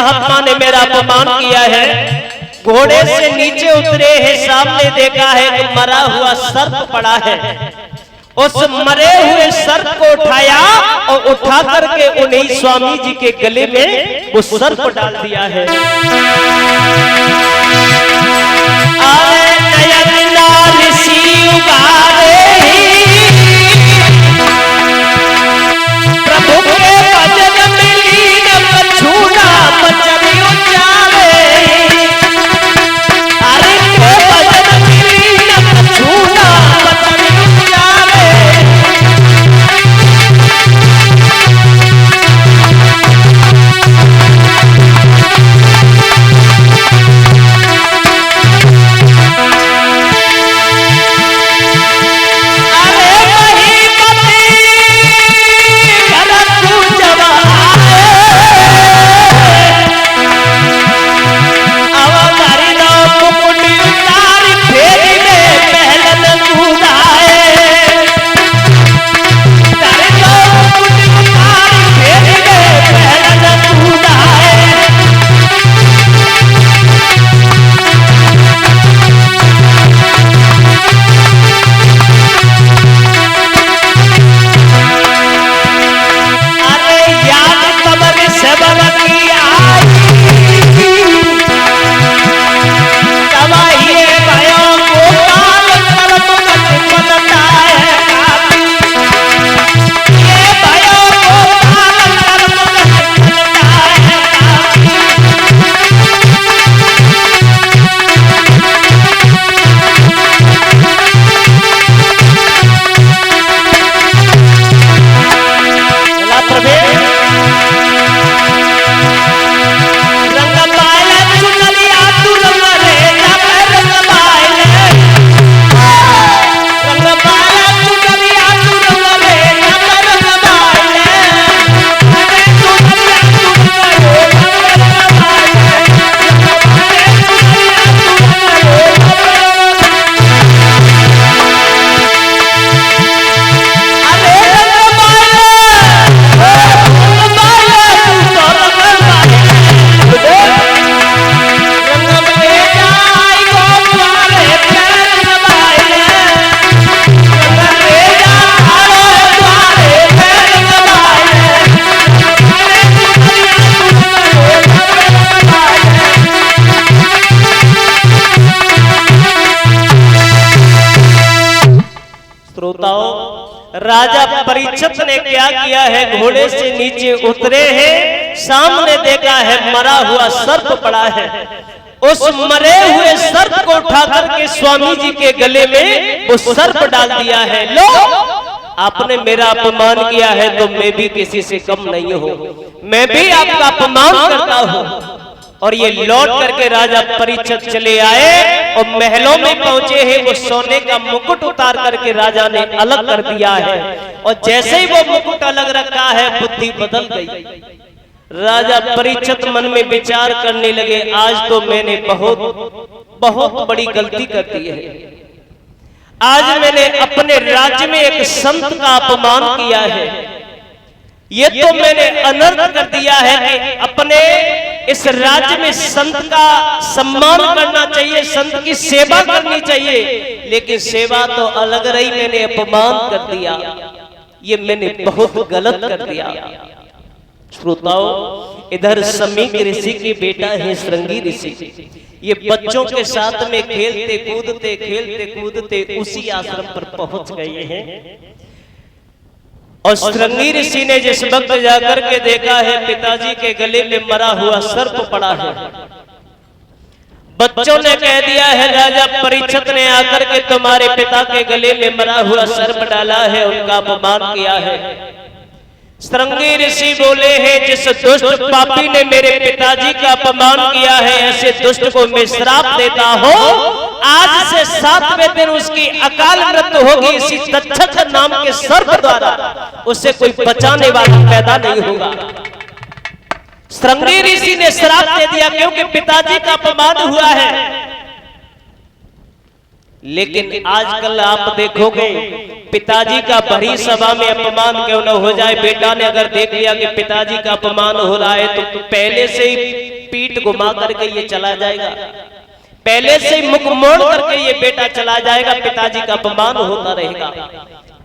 महात्मा ने मेरा अपमान किया है। घोड़े से नीचे उतरे हैं, सामने देखा है कि मरा हुआ सर्प पड़ा है। उस मरे हुए सर्प को उठाया और उठा करके उन्हीं स्वामी जी के गले में वो सर्प डाल दिया है। प्रभु के भजन में लीन छूना बचन उचारे, अरे के भजन में लीन छूना बचन उचारे। राजा परीक्षित ने क्या किया है, घोड़े से नीचे उतरे हैं, सामने देखा है मरा हुआ सर्प पड़ा है। उस मरे हुए सर्प को उठा करके स्वामी जी के गले में वो सर्प डाल दिया है। लो, आपने मेरा अपमान किया है तो मैं भी किसी से कम नहीं हूं, मैं भी आपका अपमान करता हूं। और ये लौट करके राजा परीक्षित चले आए और महलों में पहुंचे हैं। वो सोने का मुकुट उतार करके राजा ने अलग कर दिया है और जैसे ही वो मुकुट अलग रखा है बुद्धि बदल गई। राजा परीक्षित मन में विचार करने लगे, आज तो मैंने बहुत बड़ी गलती कर दी है। आज मैंने अपने राज्य में एक संत का अपमान किया है। ये तो मैंने अनर्थ कर दिया है कि अपने इस राज्य में संत का सम्मान करना चाहिए, संत की सेवा करनी चाहिए, लेकिन सेवा तो अलग रही, मैंने अपमान कर दिया। ये मैंने बहुत गलत कर दिया। श्रोताओं, इधर समीक ऋषि की बेटा है श्रृंगी ऋषि। ये बच्चों के साथ में खेलते कूदते उसी आश्रम पर पहुंच गए हैं। और श्रृंगी ऋषि ने जिस वक्त जाकर के देखा है पिताजी के गले में मरा हुआ सर्प पड़ा है, बच्चों ने कह दिया है राजा परीक्षित ने आकर के तुम्हारे पिता के गले में मरा हुआ सर्प डाला है, उनका अपमान किया है। श्रृंगी ऋषि बोले हैं, जिस दुष्ट पापी ने मेरे पिताजी का अपमान किया है, ऐसे दुष्ट को मैं श्राप देता हूं, आज से 7वें दिन उसकी अकाल मृत्यु होगी। इसी तक्षक नाम के सर्प द्वारा उससे कोई बचाने वाला पैदा नहीं होगा। श्रृंगी ऋषि ने श्राप दे दिया क्योंकि पिताजी का अपमान हुआ है। लेकिन आजकल आप देखोगे पिताजी का भरी सभा में अपमान क्यों न हो जाए, बेटा ने अगर देख लिया कि पिताजी का अपमान हो रहा है तो पहले से ही पीठ घुमा करके ये चला जाएगा, पहले से ही मुख मोड़ करके ये बेटा चला जाएगा, पिताजी का अपमान होता रहेगा।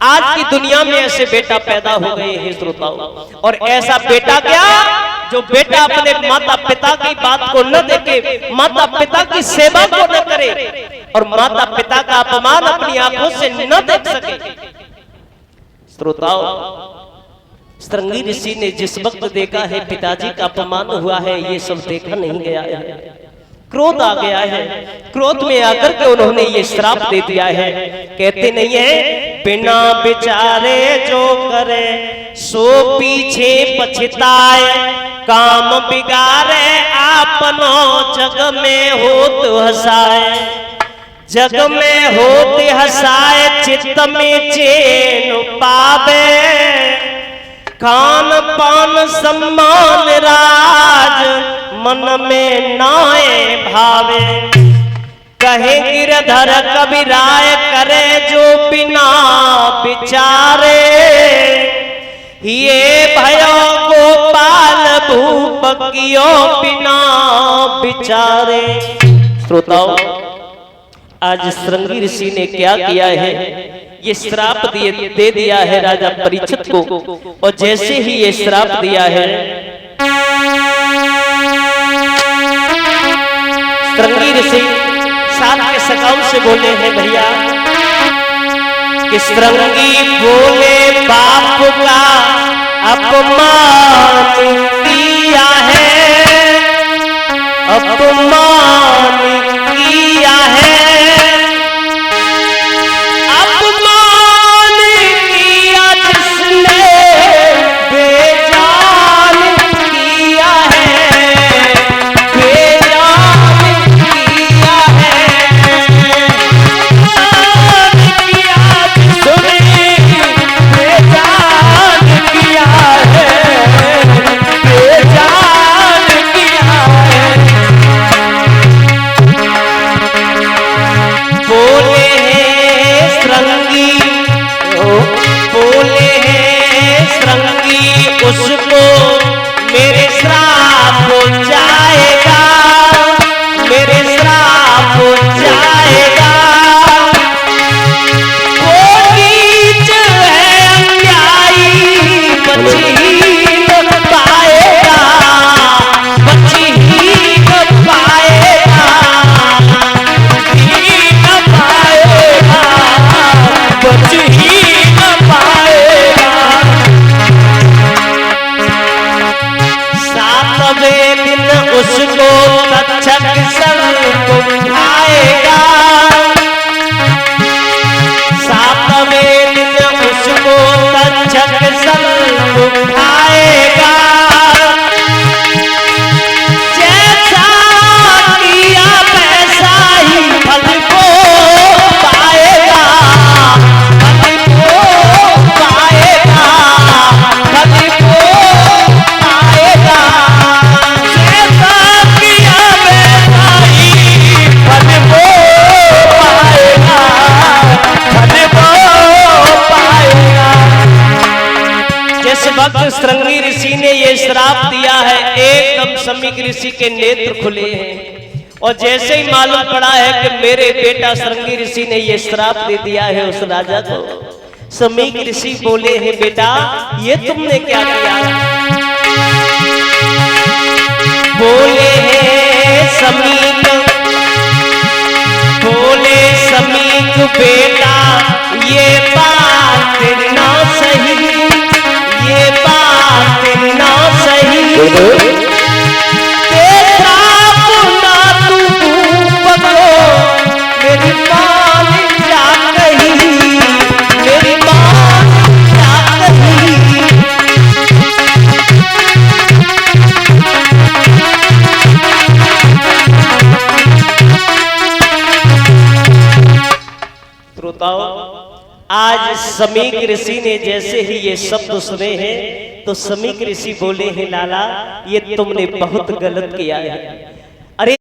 आज की दुनिया में ऐसे बेटा पैदा हो गए हैं श्रोताओं, और ऐसा बेटा क्या जो बेटा अपने माता पिता की बात को न देखे, माता पिता की सेवा को न करे और माता पिता का अपमान अपनी आंखों से न देख सके। श्रोताओं, श्रृंगी ऋषि ने जिस वक्त देखा है पिताजी का अपमान हुआ है, ये सब देखा नहीं गया है, क्रोध आ गया है। क्रोध में आकर के उन्होंने ये श्राप दे दिया है। कहते नहीं है, बिना विचारे जो करे सो पीछे पछताए, काम बिगाड़े आपनो जग में होत हसाए, जग में होत हसाए चित्त में चैन पावे, खान पान सम्मान राज मन में नाए भावे, कहे गिरधर कबीराय करे जो बिना विचारे, ये भयो गोपाल भूप कियो बिना विचारे। श्रोताओं, आज श्रृंगी ऋषि ने क्या किया है, ये श्राप दे दिया है राजा परीक्षित को, और जैसे ही ये श्राप दिया है श्रृंगी ऋषि साथ के सखाओं से बोले हैं, भैया कि श्रृंगी बोले बाप का अपमान किया है, अपमान किया है, अपमान किया जिसने बेजान किया है, बेजान किया है, किया जिसने बेजान किया है, बेजान किया है। बोले हैं श्रृंगी, बोले हैं श्रृंगी उसको मेरे श्राप हो जाएगा, मेरे श्राप हो जाएगा, वो नीच है अन्यायी बच ही न पाएगा, बच ही न पाएगा, ही न पाएगा, बच ही न पाएगा। सातवें दिन उसको तक्षक सर्प उठाएगा, सातवें दिन उसको तक्षक सर्प उठाएगा, जैसा किया वैसा ही फल को पाएगा, फल को पाएगा, फल को पाएगा, जैसा किया वैसा ही फल को पाएगा, फल को पाएगा। जिस वक्त श्रृंगी ऋषि ने ये श्राप दिया है, एकदम समीक ऋषि के नेत्र खुले हैं, और जैसे ही मालूम पड़ा है कि मेरे बेटा श्रृंगी ऋषि ने ये श्राप दे दिया है उस राजा को, समीक ऋषि बोले हैं, बेटा ये तुमने क्या किया। बोले हैं समीक, बोले समीक बेटा ये बात ना सही, ये बात ना सही, तेरा पुना तू पकड़ो, मेरी मान जा कही, मेरी मान जा कही। श्रोताओं, आज समीक ऋषि ने जैसे ही ये शब्द सुने हैं तो समीक ऋषि बोले हैं, लाला ये तुमने बहुत गलत किया है,